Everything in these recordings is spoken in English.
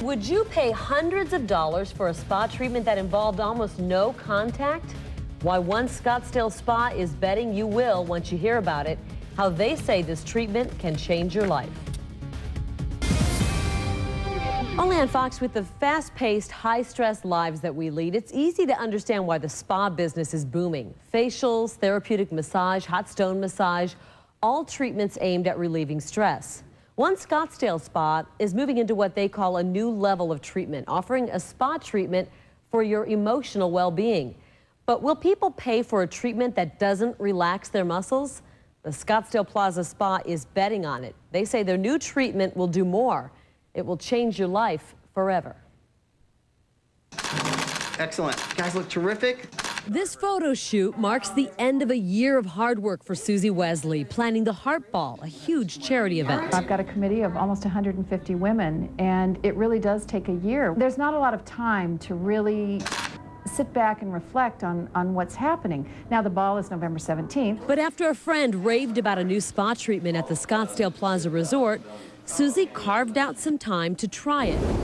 would you pay hundreds of dollars for a spa treatment that involved almost no contact? Why one Scottsdale spa is betting you will once you hear about it. How they say this treatment can change your life. Only on Fox, with the fast-paced, high-stress lives that we lead, it's easy to understand why the spa business is booming. Facials, therapeutic massage, hot stone massage, all treatments aimed at relieving stress. One Scottsdale spa is moving into what they call a new level of treatment, offering a spa treatment for your emotional well-being. But will people pay for a treatment that doesn't relax their muscles? The Scottsdale Plaza Spa is betting on it. They say their new treatment will do more. It will change your life forever. Excellent. You guys look terrific. This photo shoot marks the end of a year of hard work for Susie Wesley, planning the Heart Ball, a huge charity event. I've got a committee of almost 150 women, and it really does take a year. There's not a lot of time to really sit back and reflect on what's happening. Now, the ball is November 17th. But after a friend raved about a new spa treatment at the Scottsdale Plaza Resort, Susie carved out some time to try it.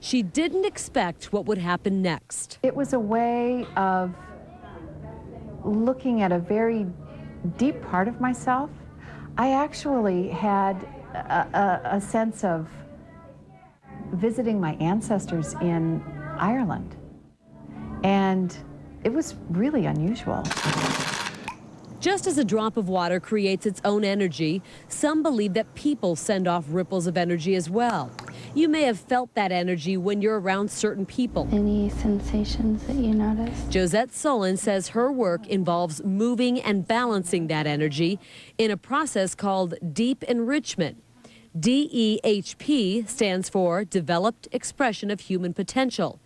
She didn't expect what would happen next. It was a way of looking at a very deep part of myself. I actually had a sense of visiting my ancestors in Ireland, and it was really unusual. Just as a drop of water creates its own energy, some believe that people send off ripples of energy as well. You may have felt that energy when you're around certain people. Any sensations that you notice? Josette Solon says her work involves moving and balancing that energy in a process called deep enrichment. DEHP stands for Developed Expression of Human Potential.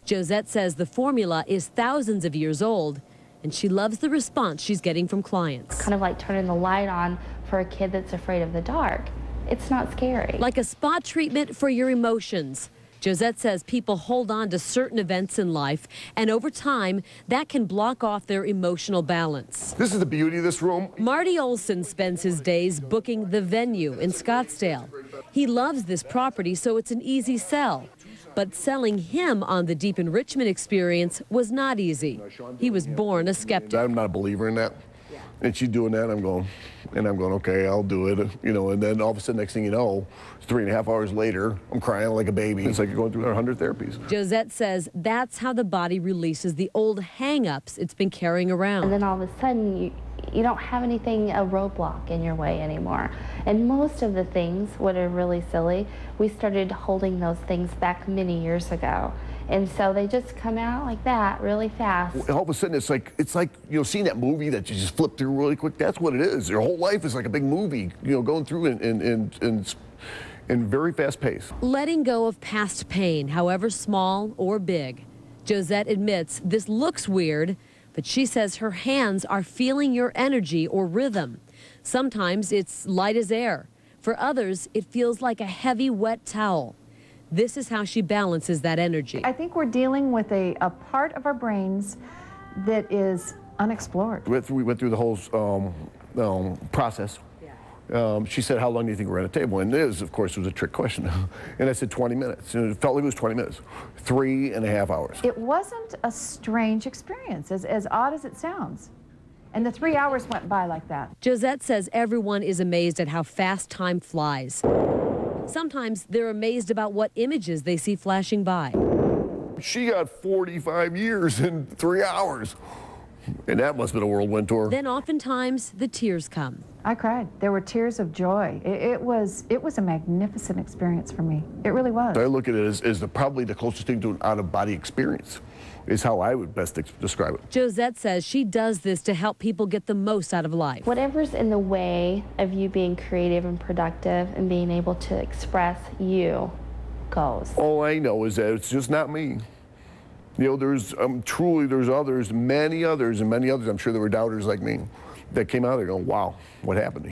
Josette says the formula is thousands of years old, and she loves the response she's getting from clients. Kind of like turning the light on for a kid that's afraid of the dark. It's not scary. Like a spa treatment for your emotions. Josette says people hold on to certain events in life, and over time, that can block off their emotional balance. This is the beauty of this room. Marty Olson spends his days booking the venue in Scottsdale. He loves this property, so it's an easy sell. But selling him on the deep enrichment experience was not easy. He was born a skeptic. I'm not a believer in that. And she's doing that, I'm going, okay, I'll do it. You know, and then all of a sudden, next thing you know, 3.5 hours later, I'm crying like a baby. It's like you're going through 100 therapies. Josette says that's how the body releases the old hang-ups it's been carrying around. And then all of a sudden, you don't have anything, a roadblock in your way anymore. And most of the things, what are really silly, we started holding those things back many years ago. And so they just come out like that really fast. All of a sudden, it's like you know, seeing that movie that you just flip through really quick. That's what it is. Your whole life is like a big movie, you know, going through in very fast pace. Letting go of past pain, however small or big. Josette admits this looks weird, but she says her hands are feeling your energy or rhythm. Sometimes it's light as air. For others, it feels like a heavy, wet towel. This is how she balances that energy. I think we're dealing with a part of our brains that is unexplored. We went through the whole process. She said, how long do you think we're at a table? And this, of course, was a trick question. And I said 20 minutes. And it felt like it was 20 minutes. 3.5 hours. It wasn't a strange experience, as odd as it sounds. And the 3 hours went by like that. Josette says everyone is amazed at how fast time flies. Sometimes they're amazed about what images they see flashing by. She got 45 years in 3 hours. And that must have been a whirlwind tour. Then oftentimes the tears come. I cried. There were tears of joy. It was a magnificent experience for me. It really was. I look at it as probably the closest thing to an out-of-body experience, is how I would best describe it. Josette says she does this to help people get the most out of life. Whatever's in the way of you being creative and productive and being able to express you goes. All I know is that it's just not me. You know, there's others, many others, I'm sure there were doubters like me, that came out there going, wow, what happened?